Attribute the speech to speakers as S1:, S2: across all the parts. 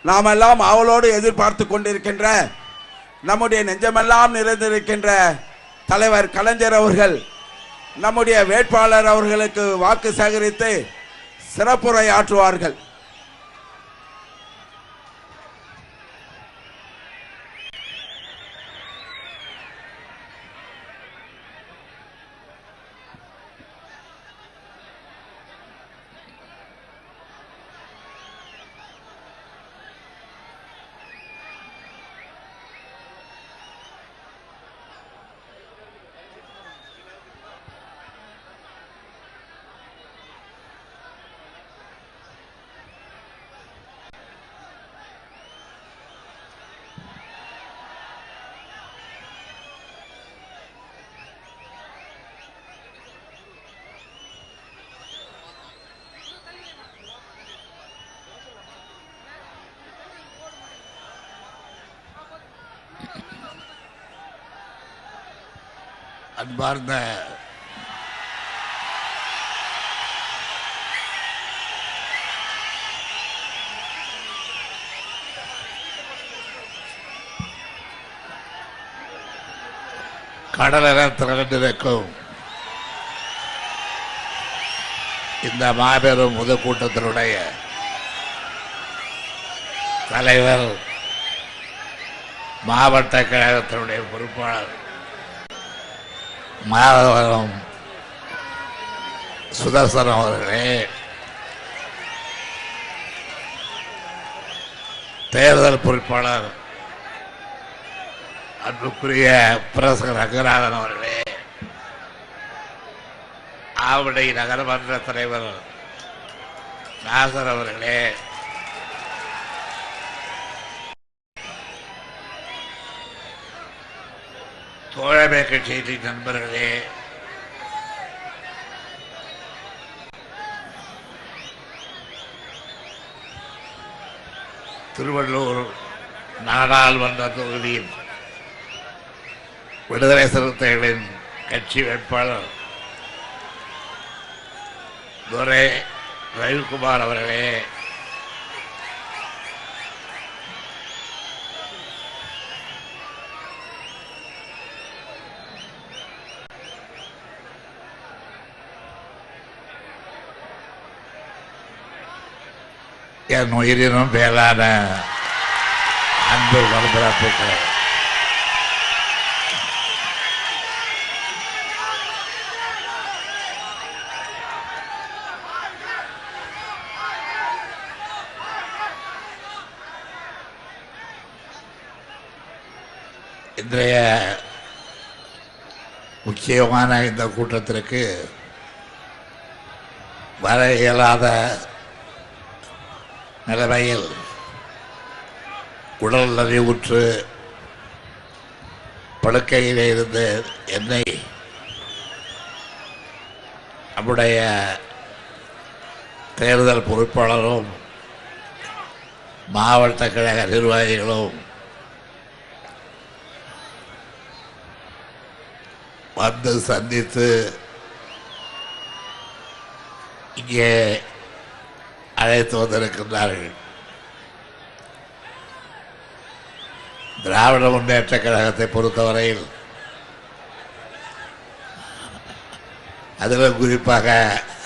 S1: நாம் எல்லாம் அவளோடு எதிர்பார்த்து கொண்டிருக்கின்ற நம்முடைய நெஞ்சமெல்லாம் நிறைந்திருக்கின்ற தலைவர் கலைஞர் அவர்கள் நம்முடைய வேட்பாளர் அவர்களுக்கு வாக்கு சேகரித்து சிறப்புரை ஆற்றுவார்கள்.
S2: அன்பார்ந்த கடலென திரண்டிருக்கும் இந்த மாபெரும் பொதுக்கூட்டத்தினுடைய தலைவர், மாவட்ட கழகத்தினுடைய பொறுப்பாளர் மாதவரம் சுதர்சனம் அவர்களே, தேர்தல் பொறுப்பாளர் அன்புக்குரிய பிரசர் ரங்கநாதன் அவர்களே, ஆவடி நகரமன்ற தலைவர் நாசர் அவர்களே, தோழமை கட்சியின் நண்பர்களே, திருவள்ளூர் நாடாளுமன்ற தொகுதியில் விடுதலை சிறுத்தைகளின் கட்சி வேட்பாளர் துரை ரவிக்குமார் அவர்களே, என் உயிரினும் மேலான அன்பு மறுபிறப்புகளை இன்றைய முக்கியமான இந்த கூட்டத்திற்கு வர இயலாத நிலைமையில் உடல் நலிவுற்று படுக்கையிலே இருந்து என்னை நம்முடைய தேர்தல் பொறுப்பாளரும் மாவட்ட கழக நிர்வாகிகளும் வந்து சந்தித்து இங்கே அழைத்து வந்திருக்கின்றார்கள். திராவிட முன்னேற்ற கழகத்தை பொறுத்தவரையில் அதிலும் குறிப்பாக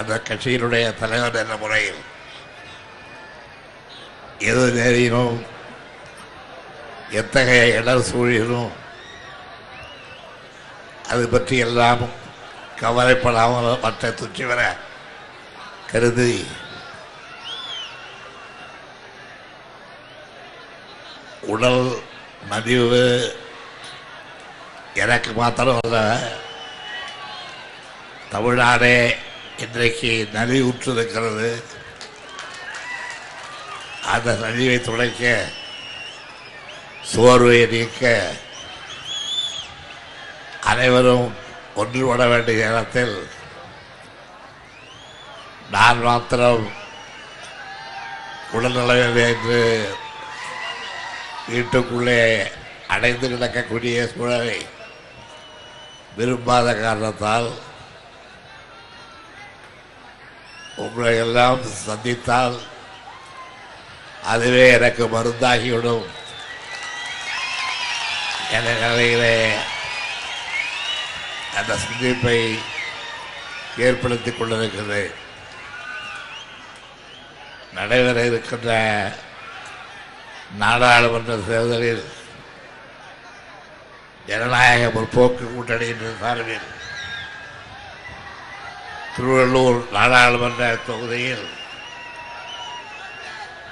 S2: அந்த கட்சியினுடைய தலைவர் என்ற முறையில் எது நேரினும் எத்தகைய இடர் சூழினும் அது பற்றி எல்லாம் கவலைப்படாமல் மற்ற துற்றி வர கருதி உடல் நலிவு எனக்கு மாத்திரம் அல்ல, தமிழ்நாடே இன்றைக்கு நலிவுற்றிருக்கிறது. அந்த நலிவை துடைக்க, சோர்வை நீக்க அனைவரும் ஒன்றுபட வேண்டிய நேரத்தில் நான் மாத்திரம் உடல்நலம் என்று வீட்டுக்குள்ளே அடைந்து கிடக்கக்கூடிய சூழலை விரும்பாத காரணத்தால் உங்களை எல்லாம் சந்தித்தால் அதுவே எனக்கு மருந்தாகிவிடும் என்ற நிலையிலே அந்த சந்திப்பை ஏற்படுத்திக் கொண்டிருக்கிறது. நடைபெற இருக்கின்ற நாடாளுமன்ற தேர்தலில் ஜனநாயக முற்போக்கு கூட்டணியின் சார்பில் திருவள்ளூர் நாடாளுமன்ற தொகுதியில்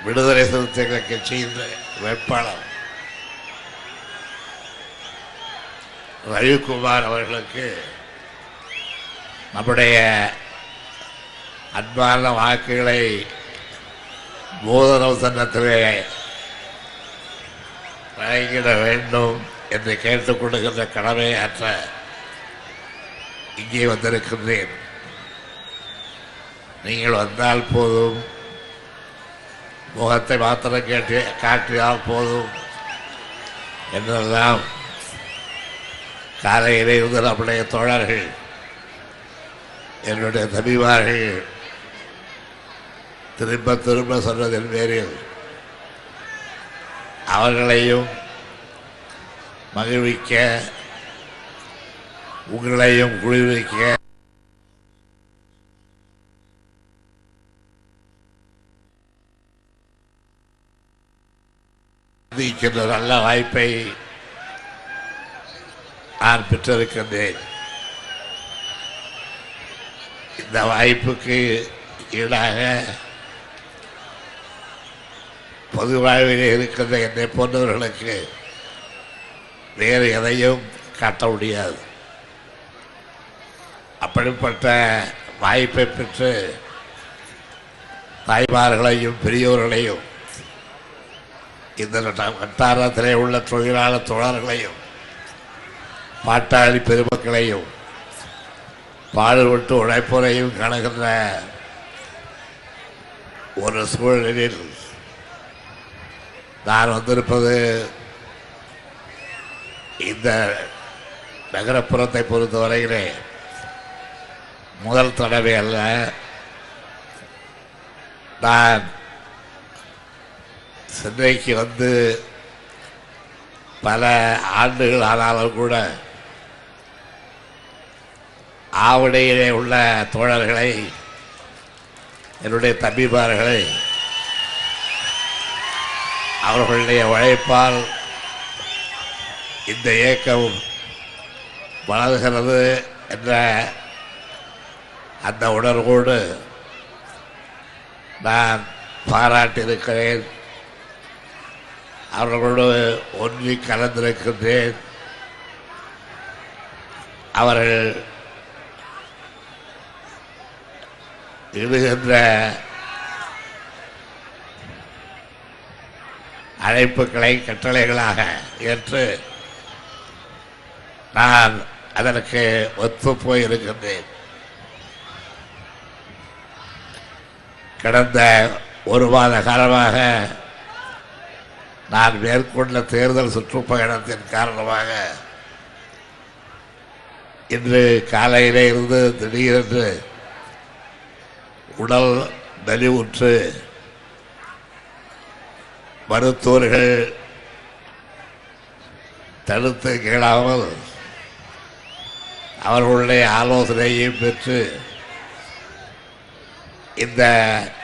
S2: விடுதலை சிறுத்தைகள் கட்சியின் வேட்பாளர் ரவிக்குமார் அவர்களுக்கு நம்முடைய அன்பான வாக்குகளை போதன சன்னத்திலே வழங்கிட வேண்டும் என்று கேட்டுக்கொள்கின்ற கடமை அற்ற இங்கே வந்திருக்கின்றேன். நீங்கள் வந்தால் போதும், முகத்தை மாத்திரம் காட்டினால் போதும் என்றெல்லாம் காலையிலே இருந்து நம்முடைய தோழர்கள், என்னுடைய தம்பிமார்கள் திரும்ப திரும்ப சொன்னதன் பேரில் அவர்களையும் மகிழ்விக்க, உங்களையும் குளிர்விக்க நல்ல வாய்ப்பை நான் பெற்றிருக்கின்றேன். இந்த வாய்ப்புக்கு ஈடாக பொது வாழ்விலே இருக்கின்ற என்னை போன்றவர்களுக்கு வேறு எதையும் காட்ட முடியாது. அப்படிப்பட்ட வாய்ப்பை பெற்று தாய்மார்களையும் பெரியோர்களையும் இந்த வட்டாரத்திலே உள்ள தொழிலாளர் தோழர்களையும் பாட்டாளி பெருமக்களையும் பாடுபட்டு உழைப்போரையும் காணுகின்ற ஒரு சூழலில் நான் வந்திருப்பது இந்த நகரப்புறத்தை பொறுத்தவரையிலே முதல் தடவை அல்ல. நான் சென்னைக்கு வந்து பல ஆண்டுகள் ஆனாலும் கூட ஆவடியிலே உள்ள தோழர்களை, என்னுடைய தம்பிமார்களை அவர்களுடைய உழைப்பால் இந்த இயக்கம் வளர்கிறது என்ற அந்த உணர்வோடு நான் பாராட்டியிருக்கிறேன். அவர்களோடு ஒன்றி கலந்திருக்கின்றேன். அவர்கள் இடுகின்ற அழைப்புகளை கட்டளைகளாக ஏற்று நான் அதற்கு ஒத்து போயிருக்கின்றேன். கடந்த ஒரு மாத காலமாக நான் மேற்கொண்ட தேர்தல் சுற்றுப்பயணத்தின் காரணமாக இன்று காலையிலே இருந்து திடீரென்று உடல் நலிவுற்று மருத்துவர்கள் தடுத்து கேளாமல் அவர்களுடைய ஆலோசனையையும் பெற்று இந்த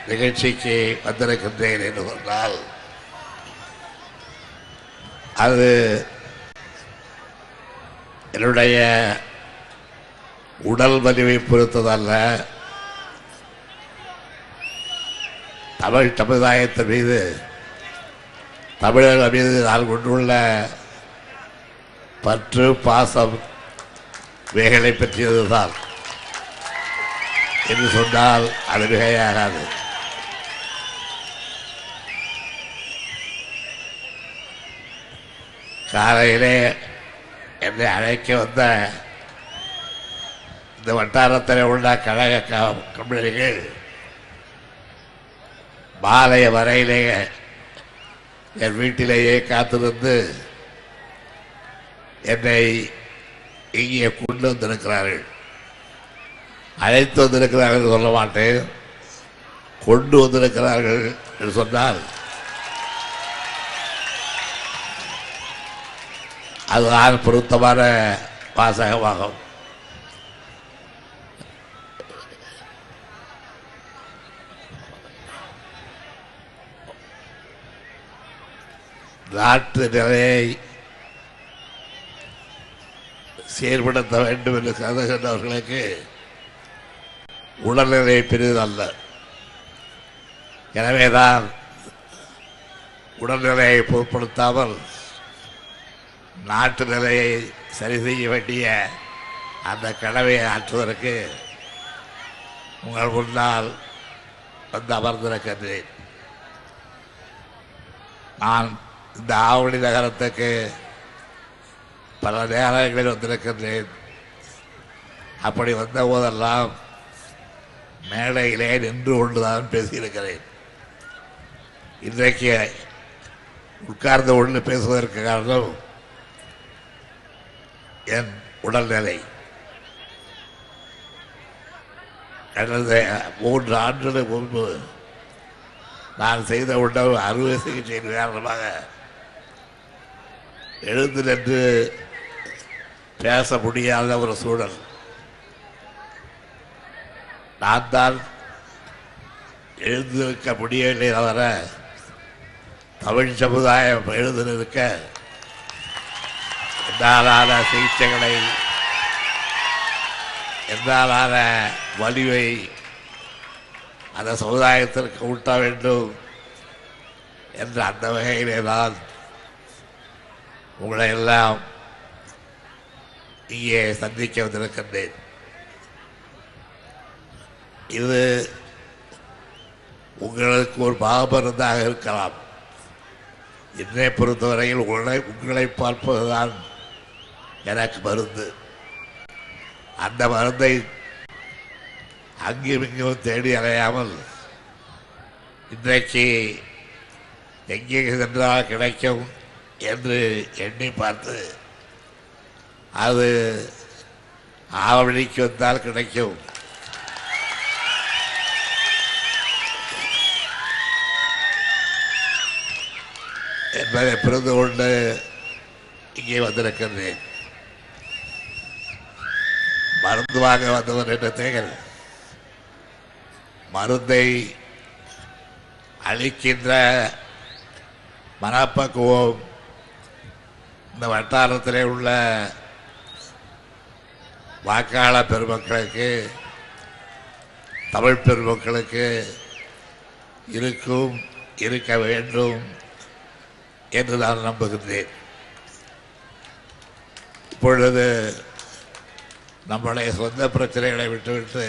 S2: நிகழ்ச்சிக்கு வந்திருக்கின்றேன் என்று சொன்னால் அது என்னுடைய உடல் வலிமை பொறுத்ததல்ல, தமிழ் சமுதாயத்தின் மீது, தமிழர்கள் மீது நான் கொண்டுள்ள பற்று பாசம் வேகளை பற்றியதுதான் என்று சொன்னால் அது மிகையாகாது. காலையிலே என்னை அழைக்க வந்த இந்த வட்டாரத்தில் உள்ள கழக கம்பெனிகள் மாலை வரையிலேயே என் வீட்டிலேயே காத்திருந்து என்னை இங்கே கொண்டு வந்திருக்கிறார்கள். அழைத்து வந்திருக்கிறார்கள் சொல்ல மாட்டேன், கொண்டு வந்திருக்கிறார்கள் என்று சொன்னால் அதுதான் பொருத்தமான வாசகமாகும். நாட்டு நிலையை சீர்படுத்த வேண்டும் என்று கருதுகின்றவர்களுக்கு உடல்நிலை பெரிதல்ல. எனவேதான் உடல்நிலையை பொருட்படுத்தாமல் நாட்டு நிலையை சரி செய்ய வேண்டிய அந்த கடமையை ஆற்றுவதற்கு உங்கள் முன்னால் வந்து அமர்ந்திருக்கின்றேன். நான் இந்த ஆவணி நகரத்துக்கு பல நேரங்களில் வந்திருக்கின்றேன். அப்படி வந்த போதெல்லாம் மேடையிலே நின்று கொண்டுதான் பேசியிருக்கிறேன். இன்றைக்கு உட்கார்ந்து கொண்டு பேசுவதற்கு காரணம் என் உடல்நிலை. கடந்த 3 ஆண்டுகளுக்கு முன்பு நான் செய்த உடல் அறுவை சிகிச்சையின் காரணமாக எழுந்து நின்று பேச முடியாத ஒரு சூழல். நான் தான் எழுந்து நிற்க முடியவில்லை தவிர தமிழ் சமுதாயம் எழுந்து நிற்க என்னாலான சிகிச்சைகளை, என்னாலான வலிவை அந்த சமுதாயத்திற்கு ஊட்ட வேண்டும் என்ற அந்த வகையிலே தான் உங்களை எல்லாம் இங்கே சந்திக்க வந்திருக்கின்றேன். இது உங்களுக்கு ஒரு பாகமருந்தாக இருக்கலாம். என்னை பொறுத்தவரையில் உங்களை பார்ப்பதுதான் எனக்கு மருந்து. அந்த மருந்தை அங்கும் இங்கும் தேடி அலையாமல் இன்றைக்கு எங்கே சென்றால் கிடைக்கும் என்று எண்ணி பார்த்து அது ஆவணிக்கு வந்தால் கிடைக்கும் என்பதை புரிந்து கொண்டு இங்கே வந்திருக்கின்றேன். மருந்து வாங்க வந்தவர் என்ற தேகல் மருந்தை அளிக்கின்ற மனப்பக்குவம் இந்த வட்டாரத்திலே உள்ள வாக்காளர் பெருமக்களுக்கு, தமிழ் பெருமக்களுக்கு இருக்க வேண்டும் என்று நான் நம்புகின்றேன். இப்பொழுது நம்முடைய சொந்த பிரச்சனைகளை விட்டுவிட்டு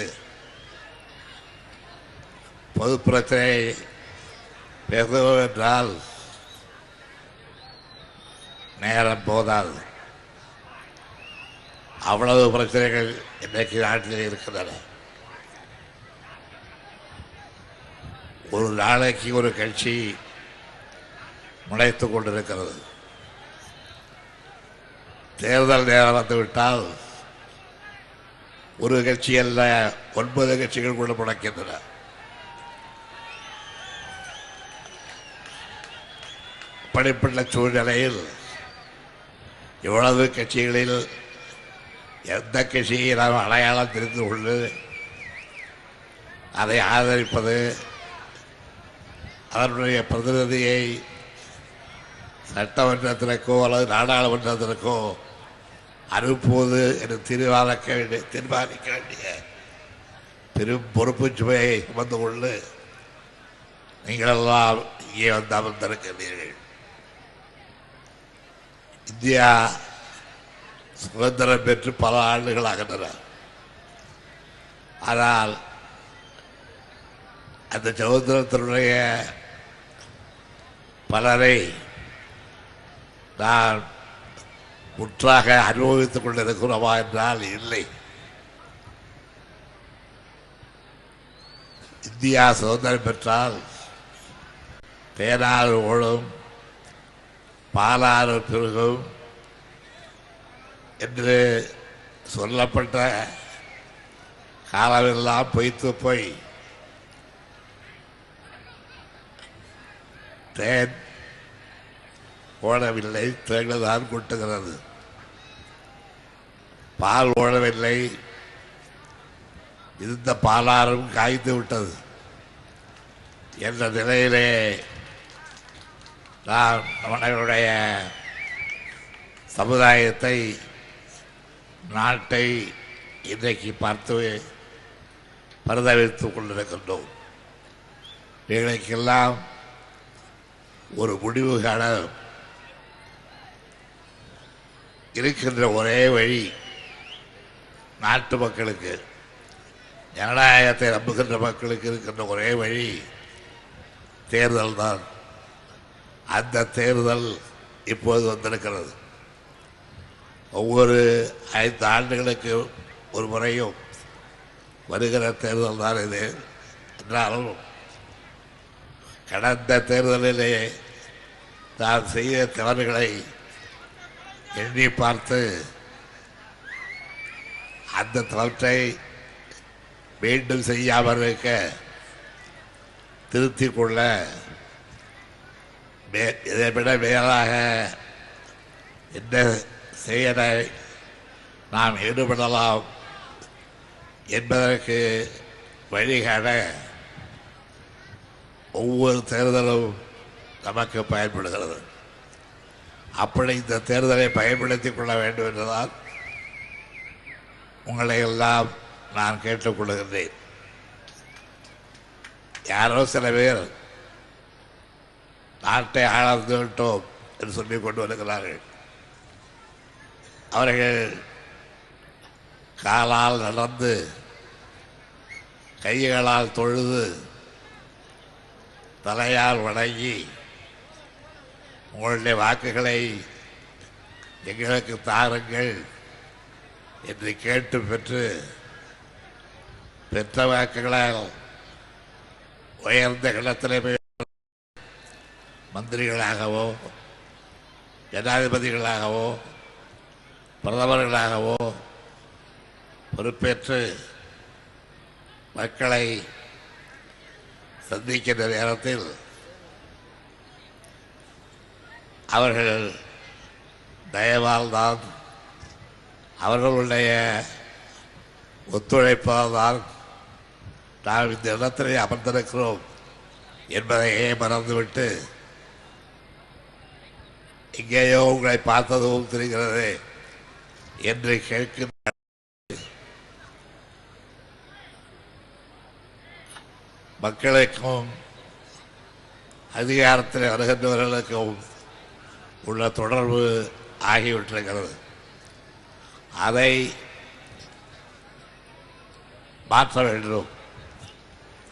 S2: பொது பிரச்சனை பேசுவோம் என்றால் நேரம் போதாது. அவ்வளவு பிரச்சனைகள் இன்றைக்கு நாட்டில் இருக்கின்றன. ஒரு நாளைக்கு ஒரு கட்சி முளைத்துக் கொண்டிருக்கிறது. தேர்தல் நேரம் வந்துவிட்டால் ஒரு கட்சி அல்ல 9 கட்சிகள் கூட முளைக்கின்றன. அப்படிப்பட்ட சூழ்நிலையில் இவ்வளவு கட்சிகளில் எந்த கட்சியை நாம் அடையாளம் தெரிந்து கொண்டு அதை ஆதரிப்பது, அதனுடைய பிரதிநிதியை சட்டமன்றத்திற்கோ அல்லது நாடாளுமன்றத்திற்கோ அனுப்புவது என்று தீர்மானிக்க வேண்டிய பெரும் பொறுப்பு சுமையை சுமந்து கொண்டு நீங்களெல்லாம் இங்கே வந்து அமர்ந்திருக்கிறீர்கள். இந்தியா சுதந்திரம் பெற்று பல ஆண்டுகள் ஆகின்றன. ஆனால் அந்த சுதந்திரத்தினுடைய பலரை நான் முற்றாக அனுபவித்துக் கொண்டிருக்கிறோமா என்றால் இல்லை. இந்தியா சுதந்திரம் பெற்றால் தேனாறு ஓடும், பாலாறு பெருகும் என்று சொல்லப்பட்ட காலமெல்லாம் பொய்த்து போய் தேன் ஓடவில்லை, தேங்குதான் கொட்டுகிறது. பால் ஓடவில்லை, இருந்த பாலாறும் காய்ந்து விட்டது என்ற நிலையிலே நான் நம்மளுடைய சமுதாயத்தை, நாட்டை இன்றைக்கு பார்த்து பரிதவித்துக் கொண்டிருக்கின்றோம். இவைகளுக்கெல்லாம் ஒரு முடிவு காண இருக்கின்ற ஒரே வழி நாட்டு மக்களுக்கு, ஜனநாயகத்தை நம்புகின்ற மக்களுக்கு இருக்கின்ற ஒரே வழி தேர்தல் தான். அந்த தேர்தல் இப்போது வந்திருக்கிறது. ஒவ்வொரு 5 ஆண்டுகளுக்கு ஒரு முறையும் வருகிற தேர்தல் தான் இது. என்றாலும் கடந்த தேர்தலிலே நான் செய்த தவறுகளை எண்ணி பார்த்து அந்த தவற்றை மீண்டும் செய்யாமல் இருக்க, திருத்திக் கொள்ள, இதைவிட மேலாக என்ன செயலை நாம் ஈடுபடலாம் என்பதற்கு வழிகாண ஒவ்வொரு தேர்தலும் நமக்கு பயன்படுகிறது. அப்படி இந்த தேர்தலை பயன்படுத்திக் கொள்ள வேண்டும் என்றுதான் உங்களை எல்லாம் நான் கேட்டுக்கொள்கின்றேன். யாரோ சில பேர் நாட்டை ஆழ்ந்து விட்டோம் என்று சொல்லிக் கொண்டு வருகிறார்கள். அவர்கள் காலால் நடந்து, கைகளால் தொழுது, தலையால் வணங்கி உங்களுடைய வாக்குகளை எங்களுக்கு தாருங்கள் என்று கேட்டு பெற்ற வாக்குகளால் உயர்ந்த இடத்திலே மந்திரிகளாகவோ, ஜனாதிபதிகளாகவோ, பிரதமர்களாகவோ பொறுப்பேற்று மக்களை சந்திக்கின்ற நேரத்தில் அவர்கள் தயவால் தான், அவர்களுடைய ஒத்துழைப்பால் தான் நாம் இந்த இடத்திலே அமர்ந்திருக்கிறோம் என்பதையே மறந்துவிட்டு, இங்கேயோ உங்களை பார்த்ததும் தெரிகிறது என்று கேட்கின்ற மக்களுக்கும் அதிகாரத்தில் வருகின்றவர்களுக்கும் உள்ள தொடர்பு ஆகிவிட்டிருக்கிறது. அதை மாற்ற வேண்டும்.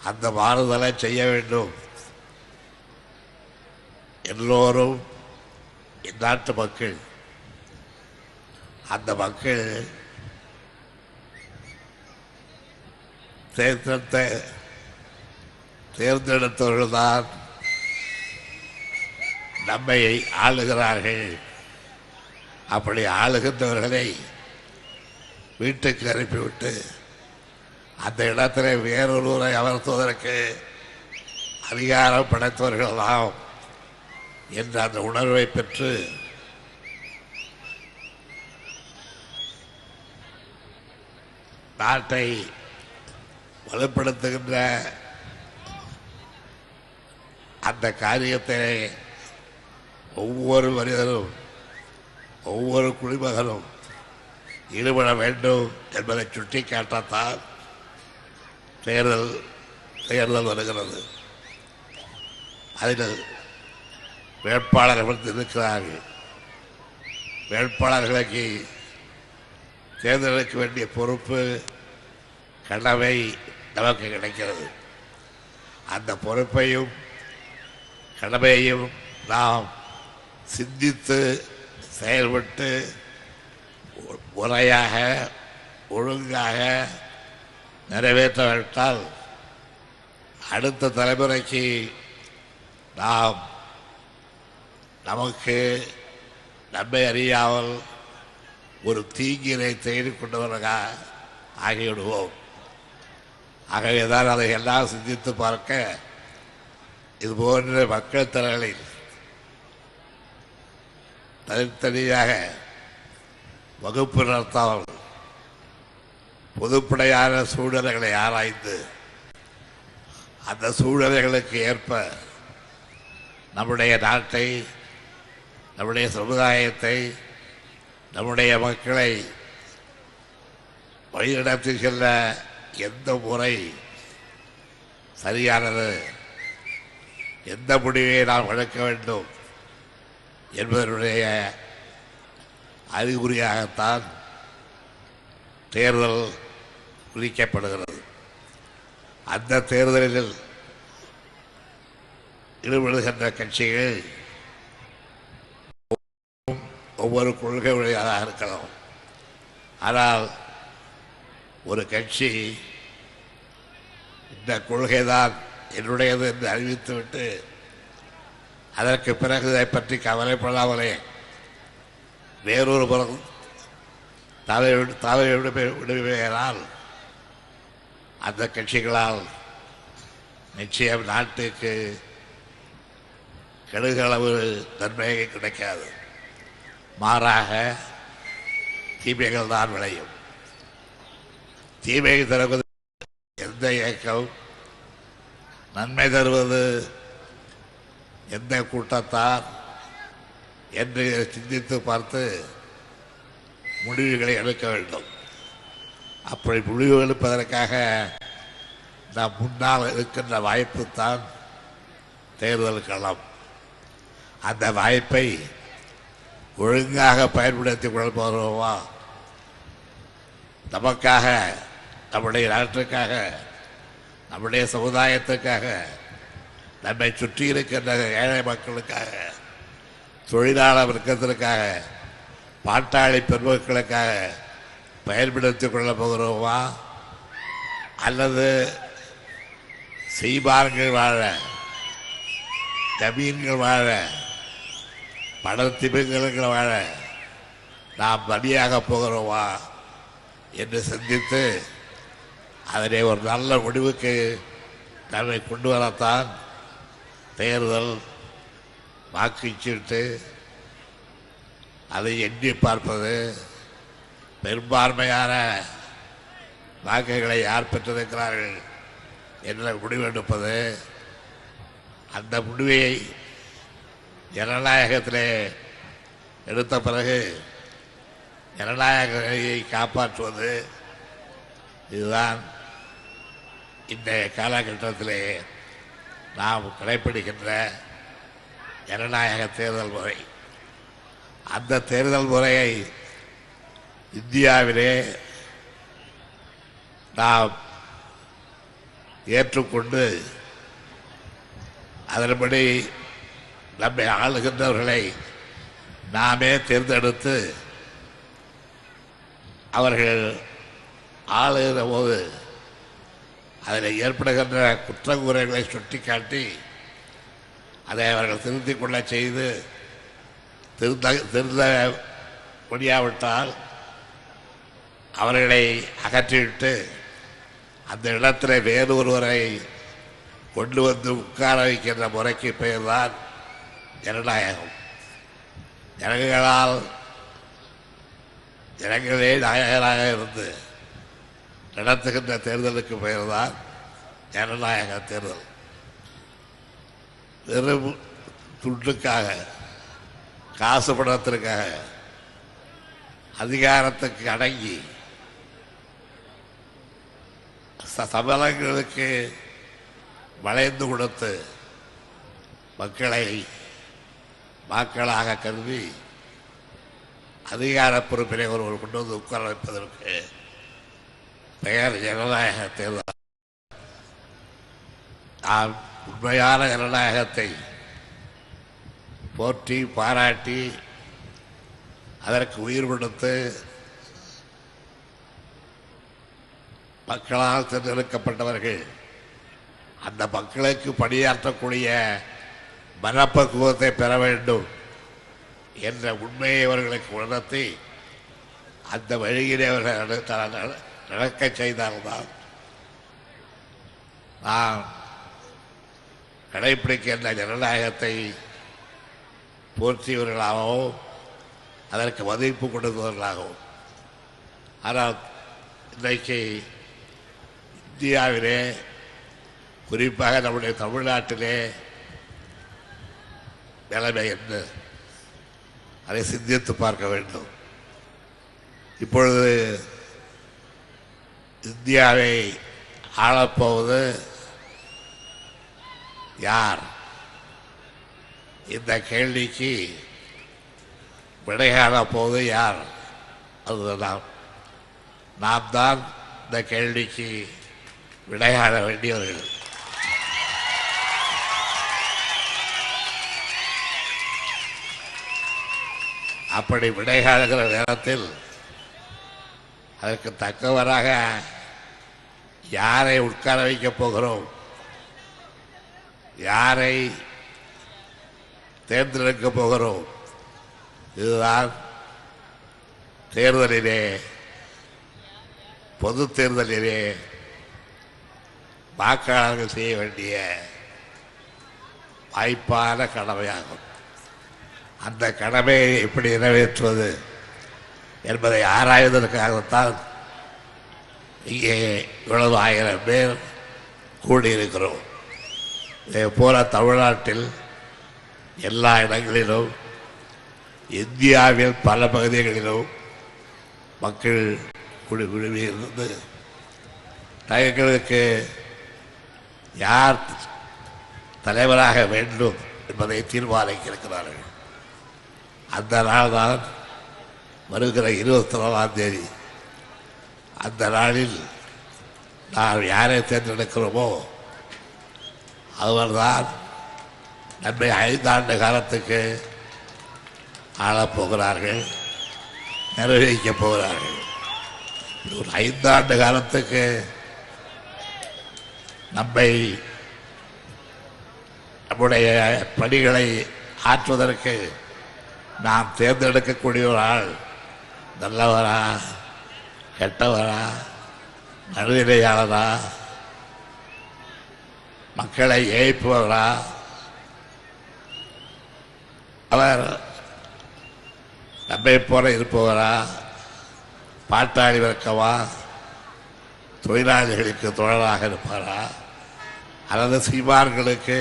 S2: அந்த மாறுதலை செய்ய வேண்டும். எல்லோரும் இந்நாட்டு மக்கள், அந்த மக்கள் தேர்ந்தெடுத்தவர்கள்தான் நம்மை ஆளுகிறார்கள். அப்படி ஆளுகின்றவர்களை வீட்டுக்கு அனுப்பிவிட்டு அந்த இடத்திலே வேறொருவரை அமர்த்துவதற்கு அதிகாரம் படைத்தவர்களாம் என்ற அந்த உணர்வை பெற்று நாட்டை வலுப்படுத்துகின்ற அந்த காரியத்தை ஒவ்வொரு மனிதரும், ஒவ்வொரு குடிமகனும் ஈடுபட வேண்டும் என்பதை சுட்டிக்காட்டத்தான் தேர்தல் வருகிறது. அதில் வேட்பாளர்கள் இருக்கிறார்கள். வேட்பாளர்களுக்கு தேர்தலுக்கு வேண்டிய பொறுப்பு, கடமை நமக்கு கிடைக்கிறது. அந்த பொறுப்பையும் கடமையையும் நாம் சிந்தித்து செயல்பட்டு முறையாக, ஒழுங்காக நிறைவேற்றவிட்டால் அடுத்த தலைமுறைக்கு நாம் நமக்கு நம்மை அறியாமல் ஒரு தீங்கினை தேடிக்கொண்டவர்களாக ஆகிவிடுவோம். ஆகவேதான் அதை எல்லாம் சிந்தித்து பார்க்க இது போன்ற மக்கள் திரளில் தனித்தனியாக வகுப்பு நடத்தாமல் பொதுப்படையான சூழ்நிலைகளை ஆராய்ந்து அந்த சூழ்நிலைகளுக்கு ஏற்ப நம்முடைய நாட்டை, நம்முடைய சமுதாயத்தை, நம்முடைய மக்களை வழிநடத்தி செல்ல எந்த முறை சரியானது, எந்த முடிவை நாம் எடுக்க வேண்டும் என்பதனுடைய அறிகுறியாகத்தான் தேர்தல் குறிக்கப்படுகிறது. அந்த தேர்தலில் ஈடுபடுகின்ற கட்சிகள் ஒவ்வொரு கொள்கை உடையதாக இருக்கலாம். ஆனால் ஒரு கட்சி இந்த கொள்கைதான் என்னுடையது என்று அறிவித்துவிட்டு அதற்கு பிறகு இதை பற்றி கவலைப்படாமலே வேறொரு புறம் தவறு விடுவினால் அந்த கட்சிகளால் நிச்சயம் நாட்டுக்கு கெடுகளவு நன்மை கிடைக்காது. மாறாக தீமைகள் தான் விளையும். தீமை தருவது எந்த இயக்கம், நன்மை தருவது எந்த கூட்டத்தார் என்று சிந்தித்து பார்த்து முடிவுகளை எடுக்க வேண்டும். அப்படி முடிவு எடுப்பதற்காக நாம் முன்னால் இருக்கின்ற வாய்ப்பு தான் தேர்தல் களம். அந்த வாய்ப்பை ஒழுங்காக பயன்படுத்திக் கொள்பவர்களா, நமக்காக, நம்முடைய நாட்டுக்காக, நம்முடைய சமுதாயத்துக்காக, நம்மை சுற்றி இருக்கின்ற ஏழை மக்களுக்காக, தொழிலாளர் வர்க்கத்திற்காக, பாட்டாளி பெருமக்களுக்காக பயன்படுத்திக் கொள்ளப் போகிறோமா, அல்லது சீமான்கள் வாழ, ஜமீன்கள் வாழ, பணத்திமிங்கள் வாழ நாம் பலியாக போகிறோமா என்று சிந்தித்து அதனை ஒரு நல்ல முடிவுக்கு நம்மை கொண்டு வரத்தான் தேர்தல், வாக்குச்சீட்டு, அதை எண்ணி பார்ப்பது, பெரும்பான்மையான வாக்குகளை யார் பெற்றிருக்கிறார்கள் என்ற முடிவெடுப்பது, அந்த முடிவை ஜனநாயகத்திலே எடுத்த பிறகு ஜனநாயகத்தை காப்பாற்றுவது, இதுதான் இந்த காலகட்டத்திலே நாம் கடைப்பிடிக்கின்ற ஜனநாயக தேர்தல் முறை. அந்த தேர்தல் முறையை இந்தியாவிலே நாம் ஏற்றுக்கொண்டு அதன்படி நம்மை ஆளுகின்றவர்களை நாமே தேர்ந்தெடுத்து அவர்கள் ஆளுகிற போது அதில் ஏற்படுகின்ற குற்றங்குறைகளை சுட்டிக்காட்டி அதை அவர்கள் திருத்திக் கொள்ள செய்து திருந்த முடியாவிட்டால் அவர்களை அகற்றிவிட்டு அந்த இடத்துல வேறு ஒருவரை கொண்டு வந்து உட்கார வைக்கின்ற முறைக்கு பெயர்தான் ஜனநாயகம். ஜனங்களே நாயகராக இருந்து நடத்துகின்ற தேர்தலுக்கு பெயர்தான் ஜனநாயக தேர்தல். வெறும் துண்டுக்காக, காசு பணத்திற்காக, அதிகாரத்துக்கு அடங்கி சபலங்களுக்கு வளைந்து கொடுத்து மக்களை மக்களாக கருதி அதிகார பொறுப்பினை ஒருவர் கொண்டு வந்து உட்கார வைப்பதற்கு பெயர் ஜனநாயக தேர்தல். நாம் உண்மையான ஜனநாயகத்தை போற்றி பாராட்டி அதற்கு உயிர் கொடுத்து மக்களால் தேர்ந்தெடுக்கப்பட்டவர்கள் அந்த மக்களுக்கு பணியாற்றக்கூடிய மனப்பக்குவத்தை பெற வேண்டும் என்ற உண்மையை அவர்களுக்கு உணர்த்தி அந்த வழியிலே அவர்கள் நடக்க செய்தால்தான் நாம் கடைபிடிக்கின்ற ஜனநாயகத்தை போற்றியவர்களாகவும் அதற்கு மதிப்பு கொடுத்தவர்களாகவும். ஆனால் இன்றைக்கு இந்தியாவிலே குறிப்பாக நம்முடைய தமிழ்நாட்டிலே நிலைமை என்ன, அதை சிந்தித்து பார்க்க வேண்டும். இப்பொழுது இந்தியாவை ஆளப்போவது யார்? இந்த கேள்விக்கு விடை காணப்போவது யார்? அதுதான் நாம் தான் இந்த கேள்விக்கு விடை காண வேண்டியவர்கள். அப்படி விடை காணுகிற நேரத்தில் அதற்கு தக்கவராக யாரை உட்கார வைக்கப் போகிறோம், யாரை தேர்ந்தெடுக்கப் போகிறோம், இதுதான் தேர்தலிலே, பொது தேர்தலிலே வாக்காளர்கள் செய்ய வேண்டிய வாய்ப்பான கடமையாகும். அந்த கடமையை எப்படி நிறைவேற்றுவது என்பதை ஆராய்வதற்காகத்தான் இங்கே இவ்வளவு 1000 பேர் கூடியிருக்கிறோம். இதே போல தமிழ்நாட்டில் எல்லா இடங்களிலும், இந்தியாவில் பல பகுதிகளிலும் மக்கள் குழுமி இருந்து தங்களுக்கு யார் தலைவராக வேண்டும் என்பதை தீர்மானிக்க இருக்கிறார்கள். அந்த நாள் தான் வருகிற 24ஆம் தேதி. அந்த நாளில் நாம் யாரை தேர்ந்தெடுக்கிறோமோ அவர்தான் நம்மை 5 ஆண்டு காலத்துக்கு ஆளப்போகிறார்கள், நிறைவேற்றப் போகிறார்கள். ஒரு 5 ஆண்டு காலத்துக்கு நம்முடைய பணிகளை ஆற்றுவதற்கு நாம் தேர்ந்தெடுக்கக்கூடிய ஒரு ஆள் நல்லவரா, கெட்டவரா, நடுநிலையாளரா, மக்களை ஏய்ப்பவரா, அவர் நம்மை போல இருப்பவரா, பாட்டாளி வர்க்கமா, தொழிலாளிகளுக்கு தோழராக இருப்பாரா, அல்லது சீமான்களுக்கு,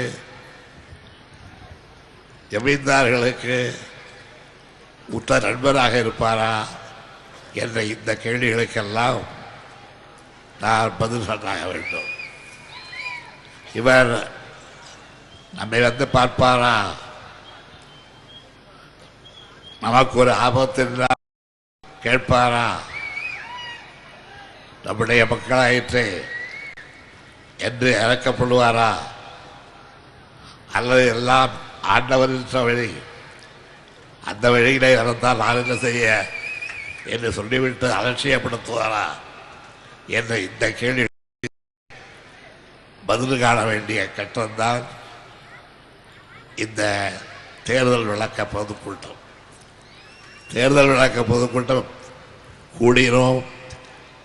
S2: ஜமீன்தார்களுக்கு உற்ற நண்பராக இருப்பாரா என்ற இந்த கேள்விகளுக்கெல்லாம் நான் பதில் சொன்னாக வேண்டும். இவர் நம்மை வந்து பார்ப்பாரா, நமக்கு ஒரு ஆபத்து என்றால் கேட்பாரா, நம்முடைய மக்களாயிற்று என்று இறக்கப்படுவாரா, அல்லது எல்லாம் ஆண்டவரின் வழி, அந்த வழியிலே நடந்தால் நான் என்ன செய்ய என்று சொல்லிவிட்டு அலட்சியப்படுத்துவாரா என்ற இந்த கேள்வி பதில் காண வேண்டிய கட்டம்தான் இந்த தேர்தல் விளக்க பொதுக்கூட்டம். தேர்தல் விளக்க பொதுக்கூட்டம் கூடினோம்,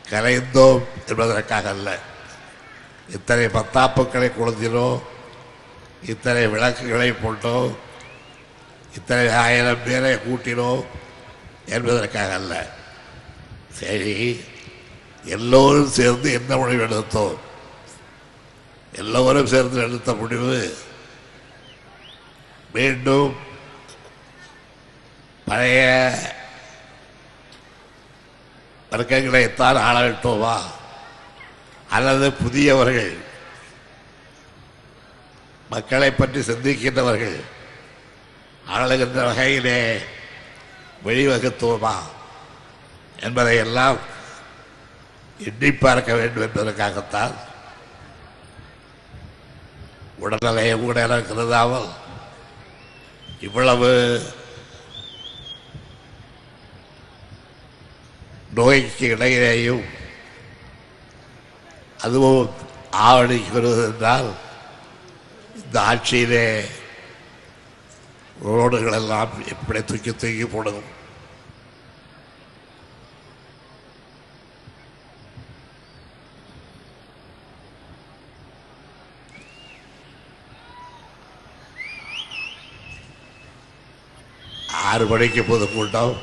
S2: கரைந்தோம் என்பதற்காக அல்ல. இத்தனை பத்தாப்புக்களை கொளுத்தினோம், இத்தனை விளக்குகளை போட்டோம், இத்தனை 1000 பேரை கூட்டினோம் என்பதற்காக அல்ல. சரி, எல்லோரும் சேர்ந்து என்ன முடிவு எடுத்தோம்? எல்லோரும் சேர்ந்து எடுத்த முடிவு மீண்டும் பழைய வர்க்கங்களைத்தான் ஆள விட்டோமா, அல்லது புதியவர்கள், மக்களை பற்றி சிந்திக்கின்றவர்கள் ஆளுகின்ற வகையிலே வழிவகுத்துவோமா என்பதையெல்லாம் எண்ணி பார்க்க வேண்டும் என்பதற்காகத்தான் உடல்நிலையை கூட இருக்கிறதாமல் இவ்வளவு நோய்க்கு இடையிலேயும் அதுவும் ஆவணிக்கு வருவது என்றால் இந்த ஆட்சியிலே ரோடுகள் எல்லாம் எப்படி தூக்கி தூக்கி போடுவோம். ஆறு மணிக்கு பொதுக்கூட்டம்,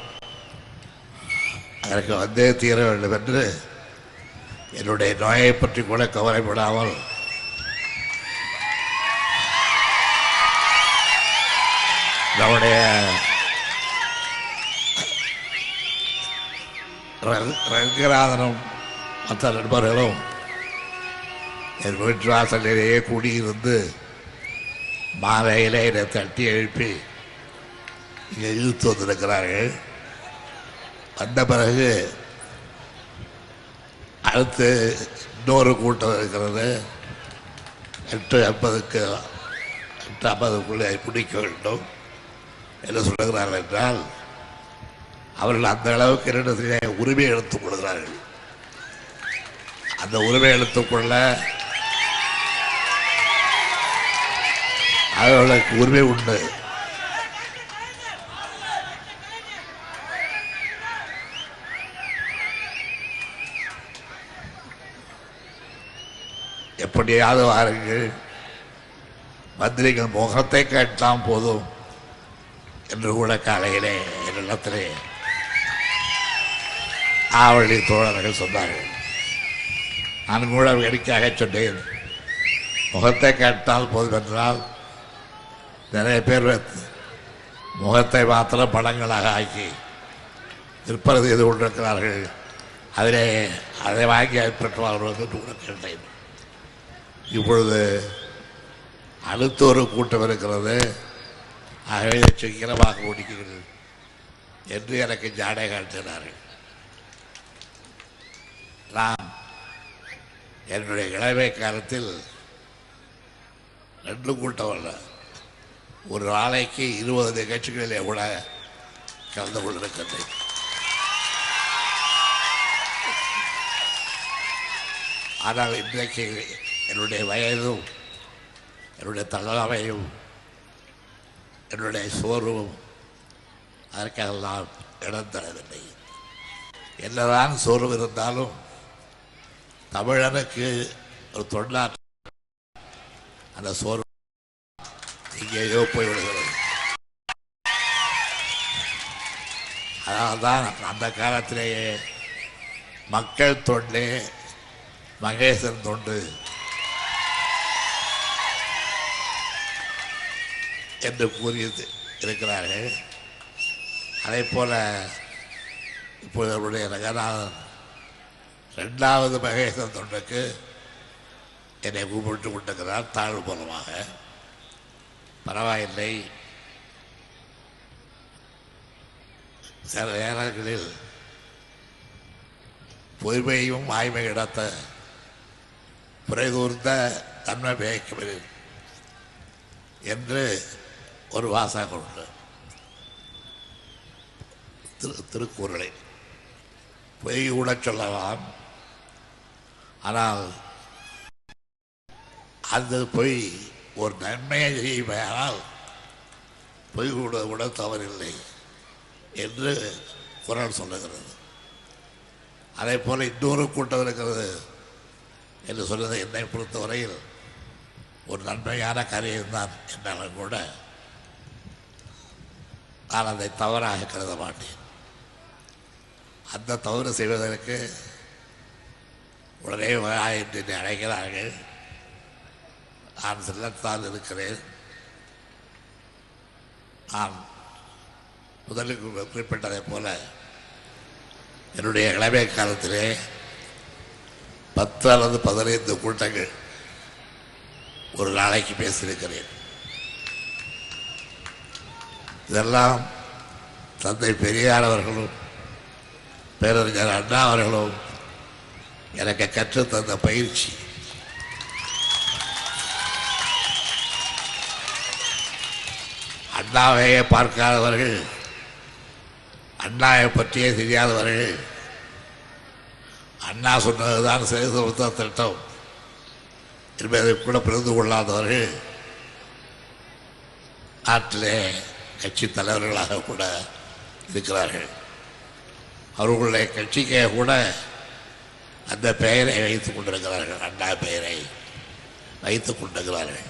S2: அதற்கு வந்தே தீர வேண்டும் என்று என்னுடைய நோயை பற்றி கூட கவலைப்படாமல் நம்முடைய ரங்கநாதனும் மற்ற நண்பர்களும் என் வீட்டு வாசலிலேயே கூடியிருந்து மாலையிலே என்னை தட்டி எழுப்பி இங்கே இழுத்து வந்திருக்கிறார்கள். வந்த பிறகு அடுத்து இன்னொரு கூட்டம் இருக்கிறது. 8:50க்குள்ளே பிடிக்க வேண்டும் என்று சொல்லுகிறார்கள் என்றால் அவர்கள் அந்த அளவுக்கு என்னிடத்திலே உரிமை எடுத்துக் கொள்கிறார்கள். அந்த உரிமை எடுத்துக்கொள்ள அவர்களுக்கு உரிமை உண்டு. எப்படியாவது வாருங்கள், மந்திரிகள் முகத்தை கேட்டால் போதும் என்று கூட காலையிலே என்னிடத்திலே ஆவணி தோழர்கள் சொன்னார்கள். நான் கூட வேடிக்கையாக சொன்னேன், முகத்தை கேட்டால் போதும் என்றால் நிறைய பேர் முகத்தை மாத்திரம் படங்களாக ஆக்கி விற்பனை செய்து கொண்டிருக்கிறார்கள். அதை வாங்கி பெற்றவர்களுக்கு கூட கேட்டேன். இப்பொழுது அடுத்த ஒரு கூட்டம் இருக்கிறது, ஆகவே சீக்கிரமாக முடிக்கிறது என்று எனக்கு ஜாடை காட்டினார்கள். நான் என்னுடைய இளமை காலத்தில் 2 கூட்டம் அல்ல, ஒரு நாளைக்கு 20 நிகழ்ச்சிகளிலே கூட கலந்து கொண்டிருக்கிறேன். ஆனால் இன்றைக்கு என்னுடைய வயதும் என்னுடைய தகவலையும் என்னுடைய சோர்வும் அதற்கெல்லாம் இடம் தரவில்லை. என்னதான் சோர்வு இருந்தாலும் தமிழனுக்கு ஒரு தொண்டாற்ற அந்த சோர்வு எங்கேயோ போய்விடுகிறது. அதனால்தான் அந்த காலத்திலேயே மக்கள் தொண்டே மகேசன் தொண்டு என்று கூறி இருக்கிறார்கள். அதே போல இப்போது அவருடைய ரங்கநாதன் 2வது மகேசன் தொண்டுக்கு என்னை கூப்பிட்டு கொண்டிருக்கிறார் தாழ்வு மூலமாக. பரவாயில்லை, சில நேரங்களில் பொய்மையும் வாய்மை இடத்த புரைகூர்ந்த தன்மை பயக்கவில்லை என்று ஒரு வாசகம் உண்டு திருக்குறளை. பொய் கூட சொல்லலாம், ஆனால் அந்த பொய் ஒரு நன்மையை செய்யுமானால் பொய் கூட தவறில்லை என்று குறள் சொல்லுகிறது. அதே போல இன்னொரு கூட்டம் இருக்கிறது என்று சொன்னது என்னை பொறுத்தவரையில் ஒரு நன்மையான காரியம்தான் என்றாலும் கூட நான் அதை தவறாக கருத மாட்டேன். அந்த தவறு செய்வதற்கு உடனே என்று அழைக்கிறார்கள். நான் செல்லத்தான் இருக்கிறேன். நான் முதலில் குறிப்பிட்டதை போல என்னுடைய இளமை காலத்திலே 10 அல்லது 15 கூட்டங்கள் ஒரு நாளைக்கு பேசியிருக்கிறேன். இதெல்லாம் தந்தை பெரியார் அவர்களும் பேரறிஞர் அண்ணா அவர்களும் எனக்கு கற்றுத்தந்த பயிற்சி. அண்ணாவையே பார்க்காதவர்கள், அண்ணாவை பற்றியே தெரியாதவர்கள், அண்ணா சொன்னதுதான் சீர்திருத்த திட்டம் என்பதை கூட புரிந்து கொள்ளாதவர்கள் நாட்டிலே கட்சி தலைவர்களாக கூட இருக்கிறார்கள். அவர்களுடைய கட்சிக்கே கூட அந்த பெயரை வைத்துக் கொண்டிருக்கிறார்கள், அண்ணா பெயரை வைத்துக் கொண்டிருக்கிறார்கள்.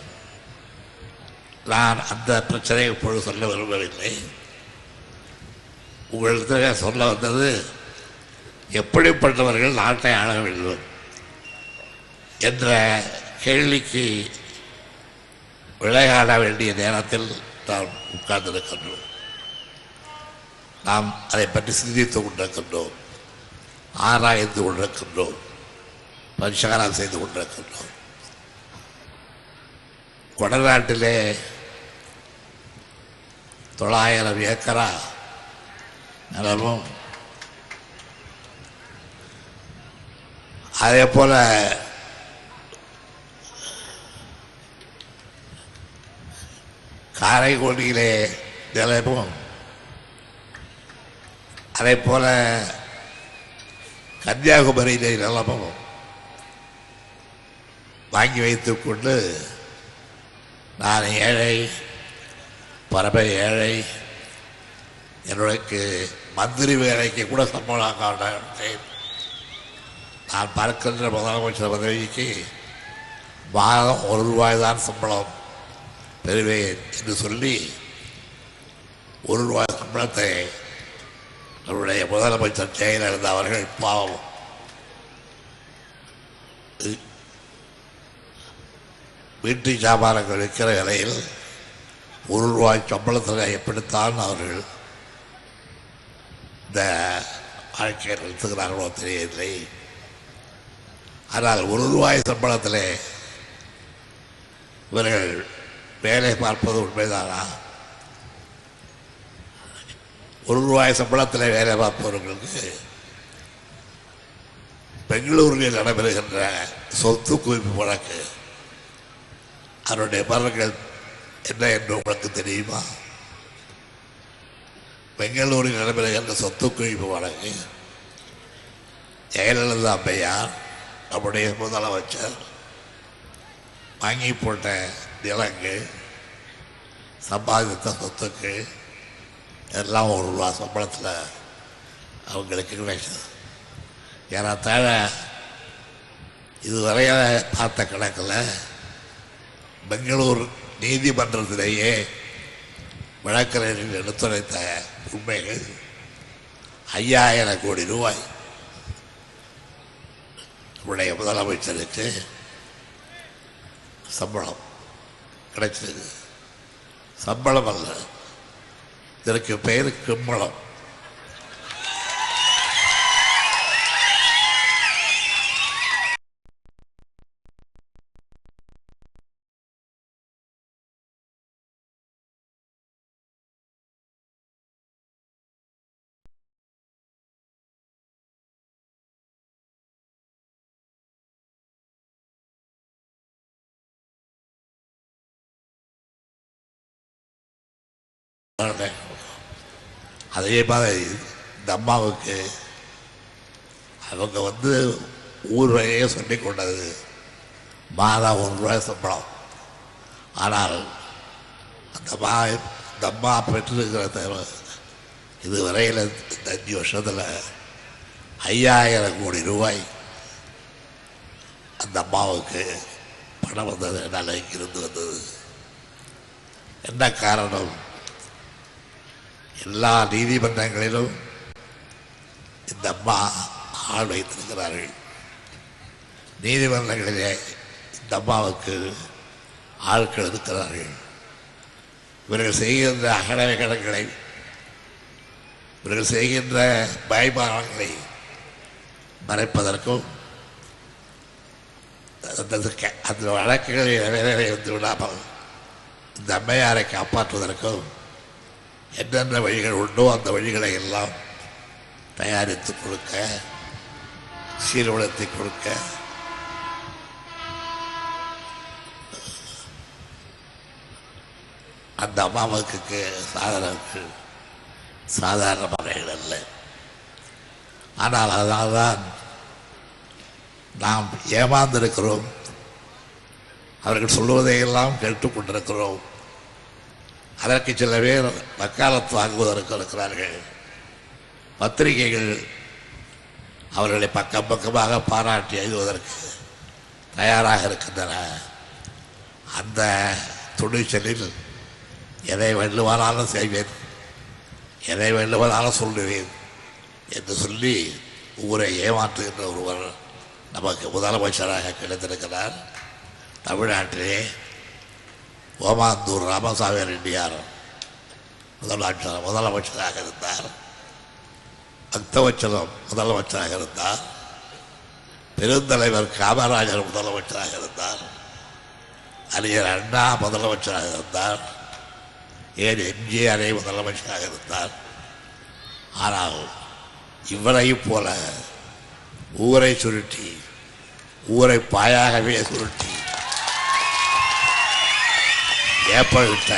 S2: நான் அந்த பிரச்சனையை இப்பொழுது சொல்ல விரும்பவில்லை. உங்களிடத்தில் சொல்ல வந்தது எப்படிப்பட்டவர்கள் நாட்டை ஆள வேண்டும் என்ற கேள்விக்கு விளையாட வேண்டிய நேரத்தில் நாம் உட்கார்ந்திருக்கின்றோம். நாம் அதை பற்றி சிந்தித்துக் கொண்டிருக்கின்றோம், ஆராய்ந்து கொண்டிருக்கின்றோம், பரிசாரம் செய்து கொண்டிருக்கின்றோம். கொடநாட்டிலே 900 ஏக்கரா நிலமும், அதே போல காரைக்குடியிலே நிலமும், அதே போல கன்னியாகுமரியிலே நிலமும் வாங்கி வைத்துக் கொண்டு நான் ஏழை, பரம ஏழை, என்னுடைய மந்திரி வேலைக்கு கூட சம்பளம் காட்டேன், நான் பார்க்கின்ற முதலமைச்சர் பதவிக்கு மாதம் ₹1 தான் சம்பளம் பெறுவேன் என்று சொல்லி ₹1 சம்பளத்தை நம்முடைய முதலமைச்சர் ஜெயலலிதா அவர்கள் பாவம் வீட்டு சாமான்கள் விற்கிற விலையில் ₹1 சம்பளத்தில் எப்படித்தான் அவர்கள் இந்த வாழ்க்கையை நிறுத்துகிறார்களோ தெரியவில்லை. ஆனால் ₹1 சம்பளத்திலே இவர்கள் வேலை பார்ப்பது உண்மைதானா? ₹1 சம்பளத்தில் வேலை பார்ப்பவர்களுக்கு பெங்களூரில் நடைபெறுகின்ற சொத்து குவிப்பு வழக்கு அவருடைய பலன்கள் என்ன என்று உங்களுக்கு தெரியுமா? பெங்களூரில் நடைபெறுகின்ற சொத்து குவிப்பு வழக்கு ஜெயலலிதா அம்மையார் நம்முடைய முதலமைச்சர் வாங்கி போட்ட நிலங்கு, சம்பாதித்த சொத்துக்கு எல்லாம் ₹1 சம்பளத்தில் அவங்களுக்கு கிடைச்சது. ஏறத்தாழ இதுவரைய பார்த்த கணக்கில் பெங்களூர் நீதிமன்றத்திலேயே வழக்கறிஞர்கள் எடுத்துரைத்த உண்மைகள் ₹5000 கோடி நம்முடைய முதலமைச்சருக்கு சம்பளம் கிடைச்சது. சம்பளம் அல்ல, இதற்கு பெயர் கிம்பளம். அதே மாதிரி இந்த அம்மாவுக்கு அவங்க ஊர் வகையே சொல்லிக் கொண்டது மாதம் ₹1 சம்பளம். ஆனால் அந்த அம்மா பெற்றிருக்கிற இதுவரையில் இந்த 5 வருஷத்தில் ₹5000 கோடி அந்த அம்மாவுக்கு பணம் வந்தது. நிலைக்கு இருந்து வந்தது. என்ன காரணம்? எல்லா நீதிமன்றங்களிலும் இந்த அம்மா ஆள் வைத்திருக்கிறார்கள். நீதிமன்றங்களிலே இந்த அம்மாவுக்கு ஆட்கள் இருக்கிறார்கள். இவர்கள் செய்கின்ற அகடவை கடன்களை, இவர்கள் செய்கின்ற பயபாரங்களை மறைப்பதற்கும் அந்த வழக்குகளை வந்து விடாமல் இந்த அம்மையாரை காப்பாற்றுவதற்கும் என்னென்ன வழிகள் உண்டோ அந்த வழிகளை எல்லாம் தயாரித்து கொடுக்க, சீர்வளத்தை கொடுக்க அந்த அம்மாவுக்கு சாதாரண முறைகள் அல்ல. ஆனால் அதனால்தான் நாம் ஏமாந்திருக்கிறோம். அவர்கள் சொல்லுவதையெல்லாம் கேட்டுக்கொண்டிருக்கிறோம். அதற்கு சில பேர் வக்காலத்து வாங்குவதற்கு இருக்கிறார்கள். பத்திரிகைகள் அவர்களை பக்கம் பக்கமாக பாராட்டி எழுதுவதற்கு தயாராக இருக்கின்றன. அந்த துணிச்சலில் எதை வேண்டுமானாலும் செய்வேன், எதை வேண்டுமானாலும் சொல்லுவேன் என்று சொல்லி ஊரை ஏமாற்றுகின்ற ஒருவர் நமக்கு முதலமைச்சராக கிடைத்திருக்கிறார். தமிழ்நாட்டிலே ஓமாந்தூர் ராமசாமி ரெட்டியார் முதலமைச்சராக இருந்தார். பக்தவச்சலம் முதலமைச்சராக இருந்தார். பெருந்தலைவர் காமராஜர் முதலமைச்சராக இருந்தார். அறிஞர் அண்ணா முதலமைச்சராக இருந்தார். ஏன் எம்ஜிஆரே முதலமைச்சராக இருந்தார். ஆனால் இவரையும் போல ஊரை சுருட்டி ஊரை பாயாகவே சுருட்டி ஏற்பட்ட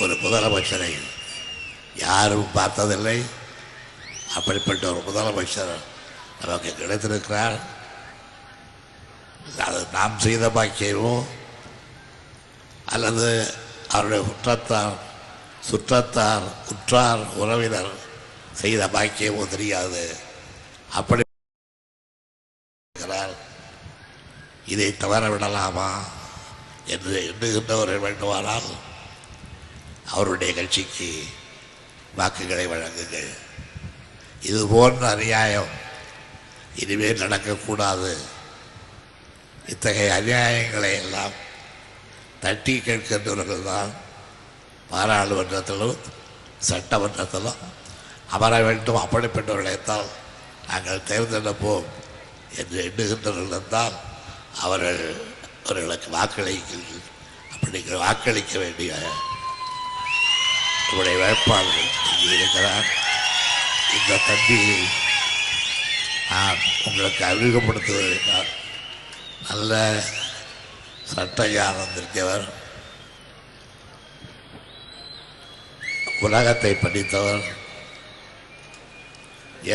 S2: ஒரு முதலமைச்சரை யாரும் பார்த்ததில்லை. அப்படிப்பட்ட ஒரு முதலமைச்சர் நமக்கு கிடைத்திருக்கிறார். அது நாம் செய்த பாக்கியமோ அல்லது அவருடைய சுற்றத்தார் உற்றார் உறவினர் செய்த பாக்கியமோ தெரியாது. அப்படி இதை தவற விடலாமா என்று எண்ணுகின்றவர்கள் வேண்டுமானால் அவருடைய கட்சிக்கு வாக்குகளை வழங்குங்கள். இது போன்ற அநியாயம் இனிமேல் நடக்கக்கூடாது. இத்தகைய அநியாயங்களை எல்லாம் தட்டி கேட்கின்றவர்கள் தான் பாராளுமன்றத்திலும் சட்டமன்றத்திலும் அமர வேண்டும். அப்படிப்பட்டவர்களைத்தான் நாங்கள் தேர்ந்தெடுப்போம் என்று எண்ணுகின்றவர்கள் தான் அவர்களுக்கு வாக்களிக்க வேண்டிய நம்முடைய வேட்பாளர்கள் இங்கே இருக்கிறார். இந்த தம்பியை நான் உங்களுக்கு அறிமுகப்படுத்துவதற்காக நல்ல சட்ட ஞானம் இருக்கவர், உலகத்தை படித்தவர்,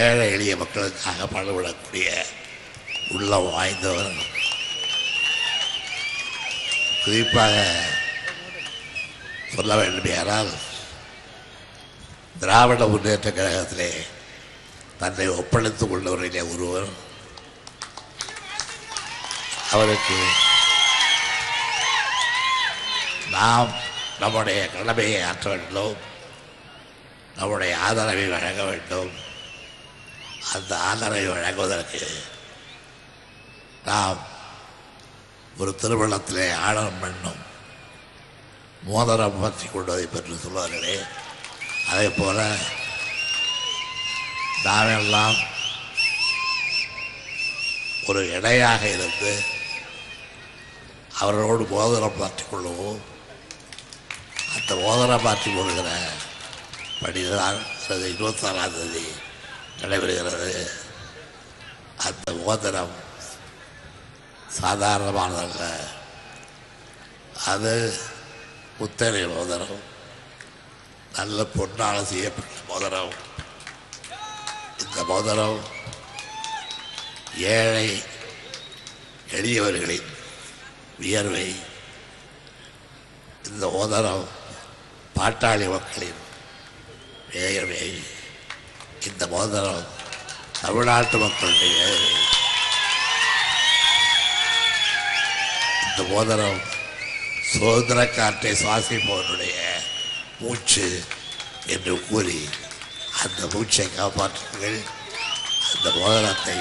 S2: ஏழை எளிய மக்களுக்காக பாடுபடக்கூடிய உள்ளம் வாய்ந்தவர். குறிப்பாக சொல்ல வேண்டுமையானால் திராவிட முன்னேற்ற கழகத்திலே தன்னை ஒப்படைத்துக் கொண்டவரிலே ஒருவர். அவருக்கு நாம் நம்முடைய கடமையை ஆற்ற வேண்டும், நம்முடைய ஆதரவை வழங்க வேண்டும். அந்த ஆதரவை வழங்குவதற்கு நாம் ஒரு திருமணத்திலே ஆடலும் பெண்ணும் மோதிரம் பற்றி கொள்வதை பற்றி சொல்வார்களே, அதே போல நாமெல்லாம் ஒரு இடையாக இருந்து அவர்களோடு மோதிரம் மாற்றிக் கொள்வோம். அந்த மோதிரம் மாற்றிக் கொள்கிற பணிதான் 24ஆம் தேதி நடைபெறுகிறது. அந்த மோதிரம் சாதாரணமானதல்ல. அது புத்தனை மோதிரம், நல்ல பொன்னால் செய்யப்பட்ட மோதிரம். இந்த மோதிரம் ஏழை எளியவர்களின் வியர்வை. இந்த மோதிரம் பாட்டாளி மக்களின் வியர்வை. இந்த மோதிரம் தமிழ்நாட்டு மக்களுடைய வியர்வை. இந்த மோதிரம் சுதந்திர காற்றை சுவாசிப்பவனுடைய மூச்சு என்று கூறி அந்த மூச்சை காப்பாற்றுங்கள். அந்த மோதிரத்தை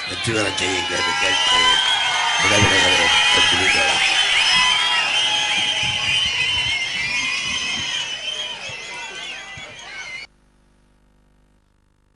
S2: வெற்றி பெற செய்யுங்கள் என்று கேட்கிறேன்.